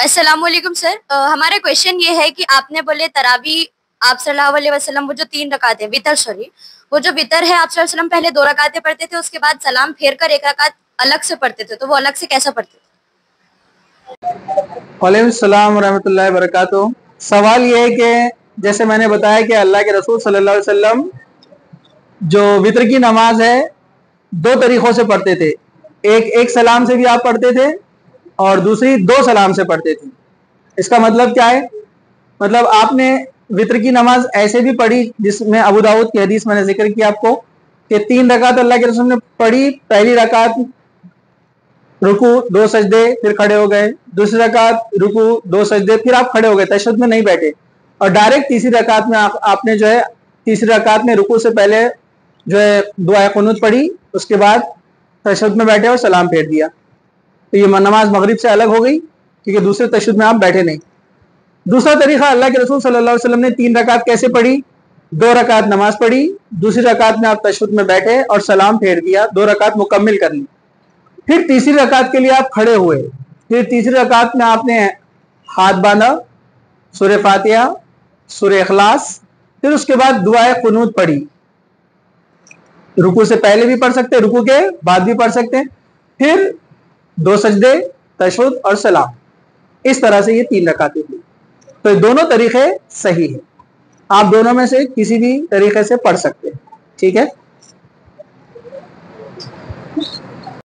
السلام علیکم سر، ہمارا کویشچن یہ ہے کہ آپ نے بولے تراوی آپ صلی اللہ علیہ وسلم وہ جو 3 رکعت ہے وطر، وہ جو وطر ہے آپ صلی اللہ علیہ وسلم پہلے 2 رکعتیں پڑھتے تھے، اس کے بعد سلام پھیر کر 1 رکعت الگ سے پڑھتے تھے، تو وہ الگ سے کیسا پڑھتے تھے؟ وعلیکم السلام ورحمۃ اللہ وبرکاتہ۔ سوال یہ ہے کہ جیسے میں نے بتایا کہ اللہ کے رسول صلی اللہ علیہ وسلم جو وطر کی نماز ہے 2 طریقوں سے پڑھتے تھے، ایک سلام سے بھی آپ پڑھتے تھے اور دوسری 2 سلام سے پڑھتے تھے۔ اس کا مطلب کیا ہے؟ مطلب آپ نے وطر کی نماز ایسے بھی پڑھی جس میں ابو داؤد کی حدیث میں نے ذکر کیا آپ کو کہ 3 رکعت اللہ کے رسول نے پڑھی، پہلی رکعت رکوع 2 سجدے پھر کھڑے ہو گئے، دوسری رکعت رکوع 2 سجدے پھر آپ کھڑے ہو گئے، تشہد میں نہیں بیٹھے، اور ڈائریکٹ تیسری رکعت میں آپ نے جو ہے تیسری رکعت میں رکوع سے پہلے جو ہے دعائے قنوت پڑھی، اس کے بعد تشہد میں بیٹھے اور سلام پھیر دیا۔ تو یہ نماز مغرب سے الگ ہو گئی کیونکہ دوسرے تشہد میں آپ بیٹھے نہیں۔ دوسرا طریقہ اللہ کے رسول صلی اللہ علیہ وسلم نے 3 رکعت کیسے پڑھی؟ 2 رکعت نماز پڑھی، دوسری رکعت میں آپ تشہد میں بیٹھے اور سلام پھیر دیا، 2 رکعت مکمل کر لی، پھر تیسری رکعت کے لیے آپ کھڑے ہوئے، پھر تیسری رکعت میں آپ نے ہاتھ باندھا، سورہ فاتحہ، سورہ اخلاص، پھر اس کے بعد دعائے قنوت پڑھی، رکوع سے پہلے بھی پڑھ سکتے، رکوع کے بعد بھی پڑھ سکتے، پھر 2 سجدے، تشہد اور سلام۔ اس طرح سے یہ 3 رکعتیں تھیں۔ تو دونوں طریقے صحیح ہیں، آپ دونوں میں سے کسی بھی طریقے سے پڑھ سکتے ہیں، ٹھیک ہے؟